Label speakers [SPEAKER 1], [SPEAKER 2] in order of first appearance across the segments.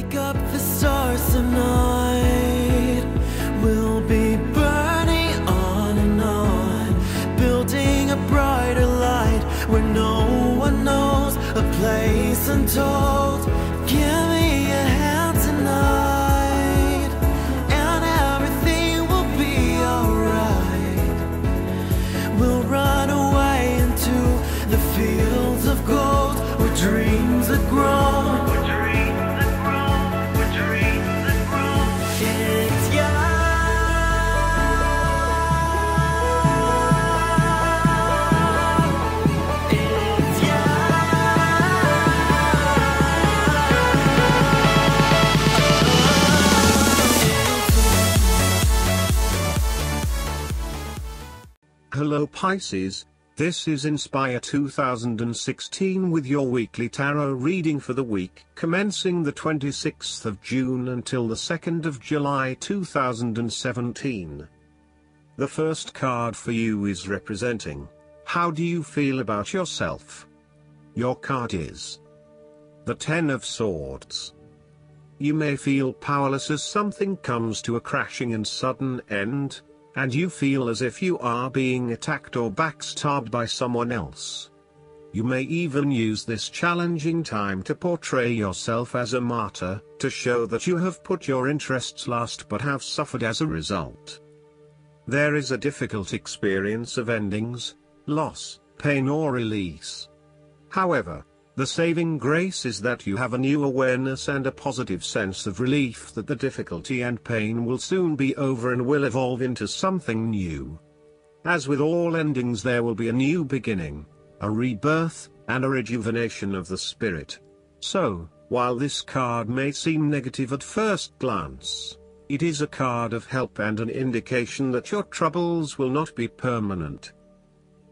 [SPEAKER 1] Pick up the stars tonight. We'll be burning on and on, building a brighter light where no one knows, a place untold. Give me a hand tonight, and everything will be alright. We'll run away into the fields of gold where dreams are grown.
[SPEAKER 2] Hello Pisces, this is Inspire 2016 with your weekly tarot reading for the week commencing the 26th of June until the 2nd of July 2017. The first card for you is representing, how do you feel about yourself? Your card is the Ten of Swords. You may feel powerless as something comes to a crashing and sudden end, and you feel as if you are being attacked or backstabbed by someone else. You may even use this challenging time to portray yourself as a martyr, to show that you have put your interests last but have suffered as a result. There is a difficult experience of endings, loss, pain or release. However, the saving grace is that you have a new awareness and a positive sense of relief that the difficulty and pain will soon be over and will evolve into something new. As with all endings, there will be a new beginning, a rebirth, and a rejuvenation of the spirit. So, while this card may seem negative at first glance, it is a card of help and an indication that your troubles will not be permanent.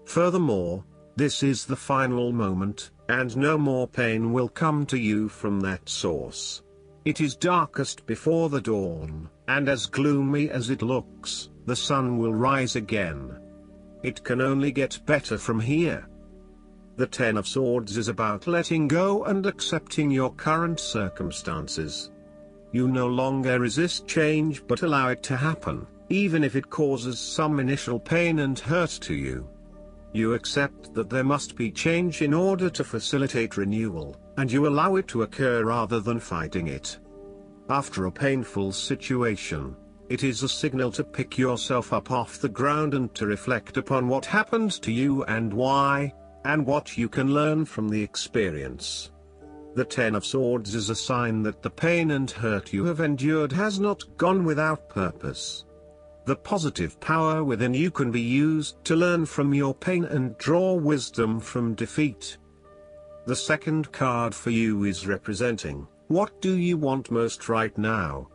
[SPEAKER 2] Furthermore, this is the final moment, and no more pain will come to you from that source. It is darkest before the dawn, and as gloomy as it looks, the sun will rise again. It can only get better from here. The Ten of Swords is about letting go and accepting your current circumstances. You no longer resist change but allow it to happen, even if it causes some initial pain and hurt to you. You accept that there must be change in order to facilitate renewal, and you allow it to occur rather than fighting it. After a painful situation, it is a signal to pick yourself up off the ground and to reflect upon what happened to you and why, and what you can learn from the experience. The Ten of Swords is a sign that the pain and hurt you have endured has not gone without purpose. The positive power within you can be used to learn from your pain and draw wisdom from defeat. The second card for you is representing, what do you want most right now?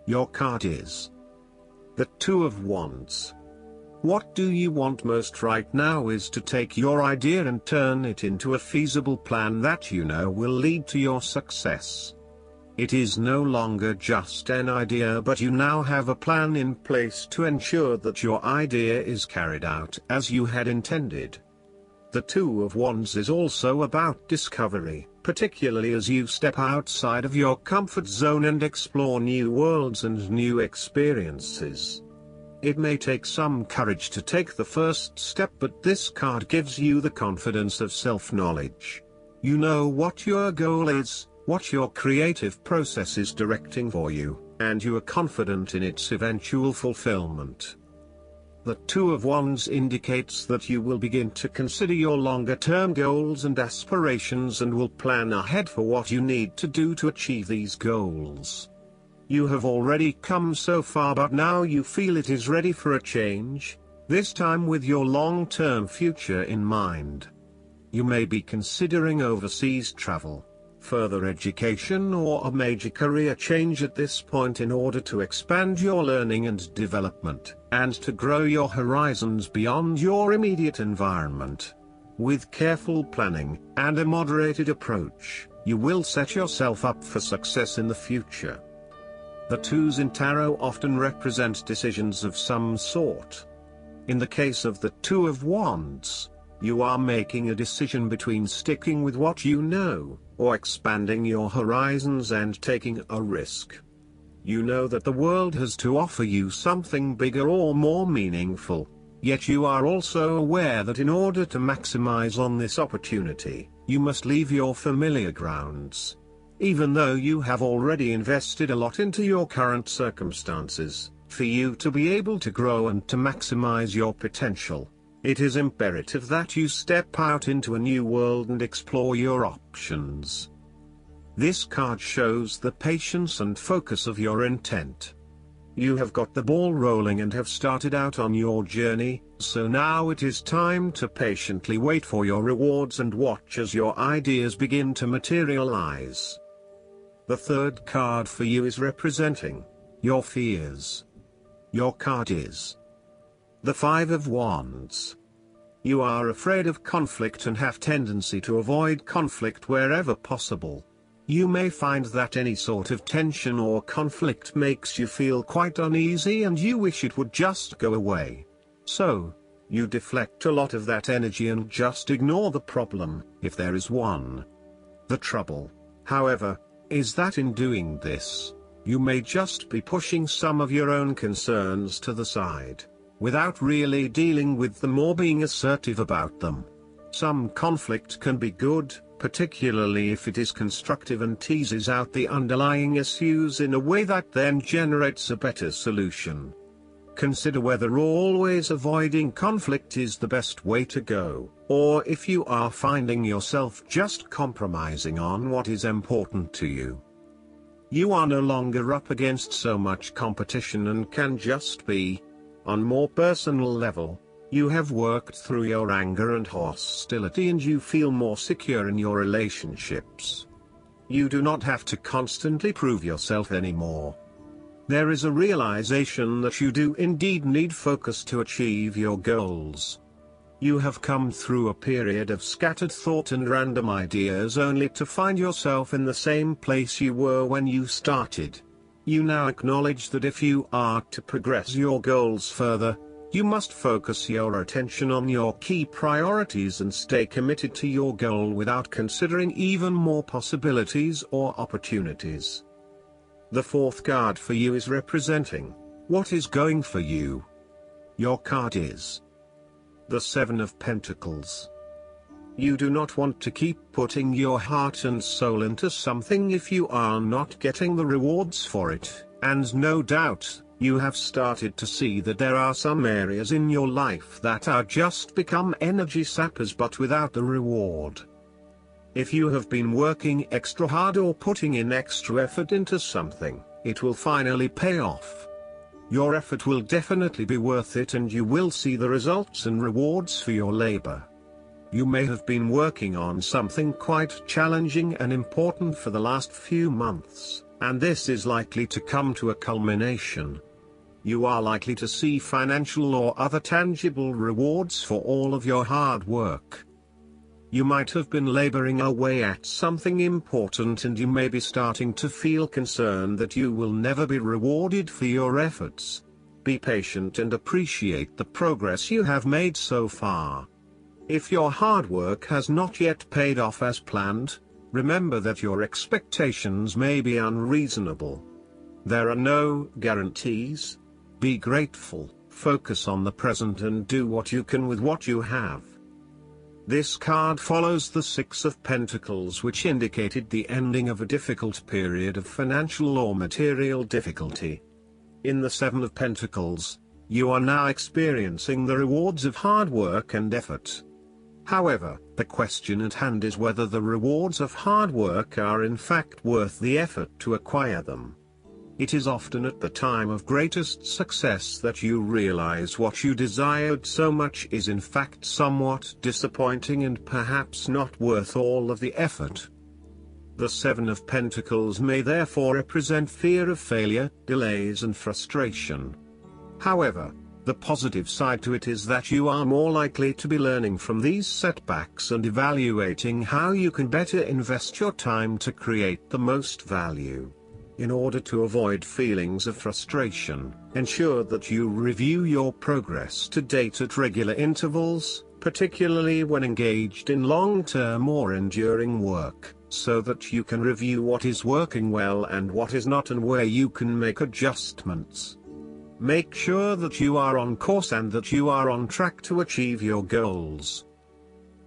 [SPEAKER 2] Your card is the Two of Wands. What do you want most right now is to take your idea and turn it into a feasible plan that you know will lead to your success. It is no longer just an idea, but you now have a plan in place to ensure that your idea is carried out as you had intended. The Two of Wands is also about discovery, particularly as you step outside of your comfort zone and explore new worlds and new experiences. It may take some courage to take the first step, but this card gives you the confidence of self-knowledge. You know what your goal is, what your creative process is directing for you, and you are confident in its eventual fulfillment. The Two of Wands indicates that you will begin to consider your longer-term goals and aspirations and will plan ahead for what you need to do to achieve these goals. You have already come so far, but now you feel it is ready for a change, this time with your long-term future in mind. You may be considering overseas travel, further education or a major career change at this point in order to expand your learning and development, and to grow your horizons beyond your immediate environment. With careful planning, and a moderated approach, you will set yourself up for success in the future. The twos in tarot often represent decisions of some sort. In the case of the Two of Wands, You are making a decision between sticking with what you know, or expanding your horizons and taking a risk. You know that the world has to offer you something bigger or more meaningful, yet you are also aware that in order to maximize on this opportunity, you must leave your familiar grounds. Even though you have already invested a lot into your current circumstances, for you to be able to grow and to maximize your potential, it is imperative that you step out into a new world and explore your options. This card shows the patience and focus of your intent. You have got the ball rolling and have started out on your journey, so now it is time to patiently wait for your rewards and watch as your ideas begin to materialize. The third card for you is representing your fears. Your card is the Five of Wands. You are afraid of conflict and have tendency to avoid conflict wherever possible. You may find that any sort of tension or conflict makes you feel quite uneasy and you wish it would just go away. So, you deflect a lot of that energy and just ignore the problem, if there is one. The trouble, however, is that in doing this, you may just be pushing some of your own concerns to the side, without really dealing with them or being assertive about them. Some conflict can be good, particularly if it is constructive and teases out the underlying issues in a way that then generates a better solution. Consider whether always avoiding conflict is the best way to go, or if you are finding yourself just compromising on what is important to you. You are no longer up against so much competition and can just be. On more personal level, you have worked through your anger and hostility and you feel more secure in your relationships. You do not have to constantly prove yourself anymore. There is a realization that you do indeed need focus to achieve your goals. You have come through a period of scattered thought and random ideas only to find yourself in the same place you were when you started. You now acknowledge that if you are to progress your goals further, you must focus your attention on your key priorities and stay committed to your goal without considering even more possibilities or opportunities. The fourth card for you is representing what is going for you. Your card is the Seven of Pentacles. You do not want to keep putting your heart and soul into something if you are not getting the rewards for it, and no doubt, you have started to see that there are some areas in your life that are just become energy sappers but without the reward. If you have been working extra hard or putting in extra effort into something, it will finally pay off. Your effort will definitely be worth it and you will see the results and rewards for your labor. You may have been working on something quite challenging and important for the last few months, and this is likely to come to a culmination. You are likely to see financial or other tangible rewards for all of your hard work. You might have been laboring away at something important and you may be starting to feel concerned that you will never be rewarded for your efforts. Be patient and appreciate the progress you have made so far. If your hard work has not yet paid off as planned, remember that your expectations may be unreasonable. There are no guarantees. Be grateful, focus on the present and do what you can with what you have. This card follows the Six of Pentacles, which indicated the ending of a difficult period of financial or material difficulty. In the Seven of Pentacles, you are now experiencing the rewards of hard work and effort. However, the question at hand is whether the rewards of hard work are in fact worth the effort to acquire them. It is often at the time of greatest success that you realize what you desired so much is in fact somewhat disappointing and perhaps not worth all of the effort. The Seven of Pentacles may therefore represent fear of failure, delays and frustration. However, the positive side to it is that you are more likely to be learning from these setbacks and evaluating how you can better invest your time to create the most value. In order to avoid feelings of frustration, ensure that you review your progress to date at regular intervals, particularly when engaged in long-term or enduring work, so that you can review what is working well and what is not and where you can make adjustments. Make sure that you are on course and that you are on track to achieve your goals.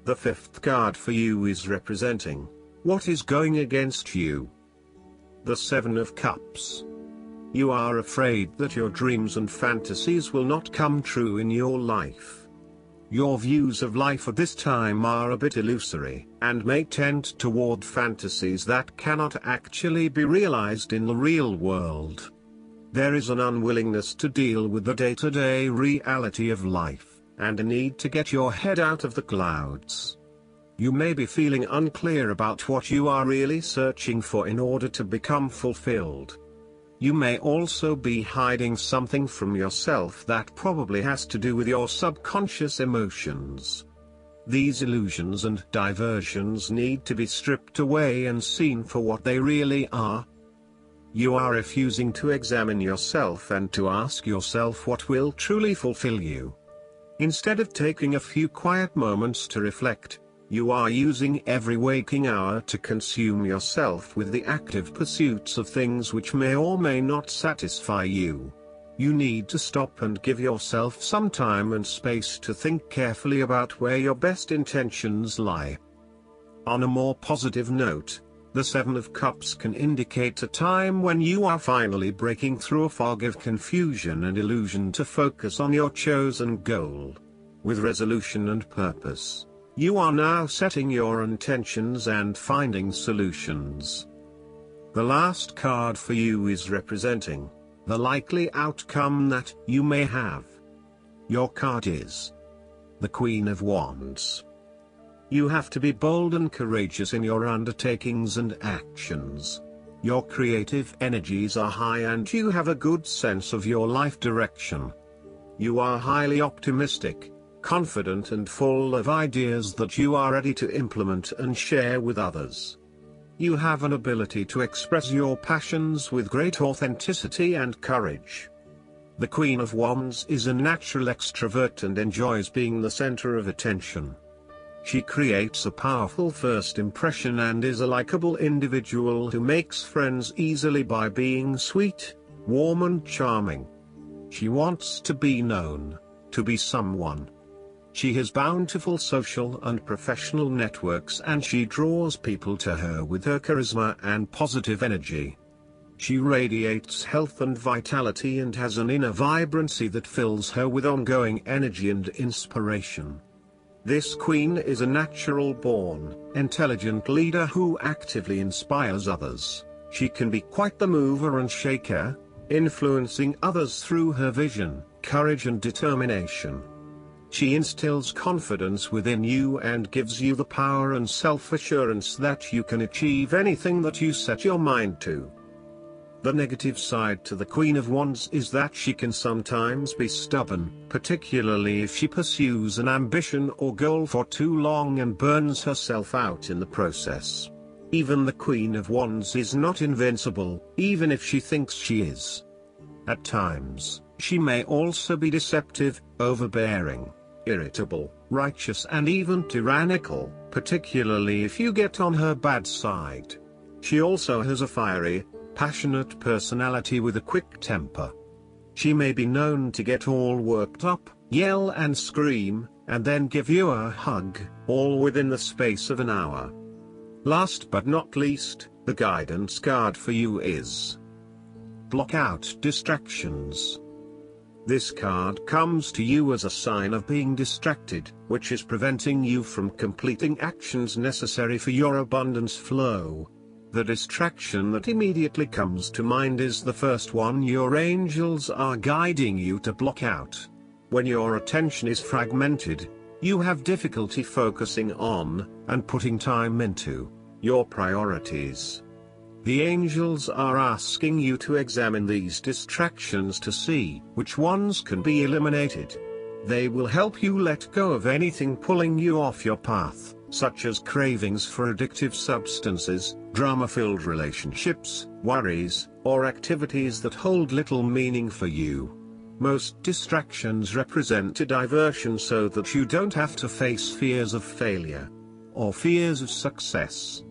[SPEAKER 2] The fifth card for you is representing what is going against you. The Seven of Cups. You are afraid that your dreams and fantasies will not come true in your life. Your views of life at this time are a bit illusory, and may tend toward fantasies that cannot actually be realized in the real world. There is an unwillingness to deal with the day-to-day reality of life, and a need to get your head out of the clouds. You may be feeling unclear about what you are really searching for in order to become fulfilled. You may also be hiding something from yourself that probably has to do with your subconscious emotions. These illusions and diversions need to be stripped away and seen for what they really are. You are refusing to examine yourself and to ask yourself what will truly fulfill you. Instead of taking a few quiet moments to reflect, you are using every waking hour to consume yourself with the active pursuits of things which may or may not satisfy you. You need to stop and give yourself some time and space to think carefully about where your best intentions lie. On a more positive note, the Seven of Cups can indicate a time when you are finally breaking through a fog of confusion and illusion to focus on your chosen goal. With resolution and purpose, you are now setting your intentions and finding solutions. The last card for you is representing the likely outcome that you may have. Your card is the Queen of Wands. You have to be bold and courageous in your undertakings and actions. Your creative energies are high and you have a good sense of your life direction. You are highly optimistic, confident and full of ideas that you are ready to implement and share with others. You have an ability to express your passions with great authenticity and courage. The Queen of Wands is a natural extrovert and enjoys being the center of attention. She creates a powerful first impression and is a likable individual who makes friends easily by being sweet, warm and charming. She wants to be known, to be someone. She has bountiful social and professional networks and she draws people to her with her charisma and positive energy. She radiates health and vitality and has an inner vibrancy that fills her with ongoing energy and inspiration. This queen is a natural-born, intelligent leader who actively inspires others. She can be quite the mover and shaker, influencing others through her vision, courage and determination. She instills confidence within you and gives you the power and self-assurance that you can achieve anything that you set your mind to. The negative side to the Queen of Wands is that she can sometimes be stubborn, particularly if she pursues an ambition or goal for too long and burns herself out in the process. Even the Queen of Wands is not invincible, even if she thinks she is. At times, she may also be deceptive, overbearing, irritable, righteous and even tyrannical, particularly if you get on her bad side. She also has a fiery, passionate personality with a quick temper. She may be known to get all worked up, yell and scream, and then give you a hug, all within the space of an hour. Last but not least, the guidance card for you is Block Out Distractions. This card comes to you as a sign of being distracted, which is preventing you from completing actions necessary for your abundance flow. The distraction that immediately comes to mind is the first one your angels are guiding you to block out. When your attention is fragmented, you have difficulty focusing on, and putting time into, your priorities. The angels are asking you to examine these distractions to see which ones can be eliminated. They will help you let go of anything pulling you off your path, such as cravings for addictive substances, drama-filled relationships, worries, or activities that hold little meaning for you. Most distractions represent a diversion so that you don't have to face fears of failure or fears of success.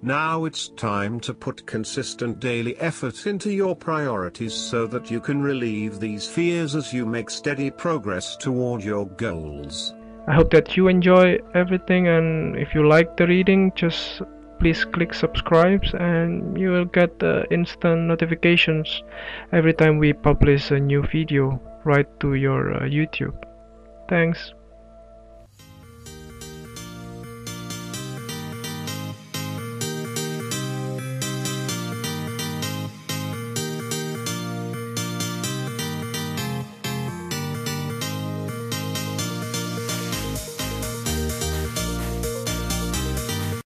[SPEAKER 2] Now it's time to put consistent daily effort into your priorities so that you can relieve these fears as you make steady progress toward your goals.
[SPEAKER 3] I hope that you enjoy everything, and if you like the reading, just please click subscribe and you will get instant notifications every time we publish a new video right to your YouTube. Thanks.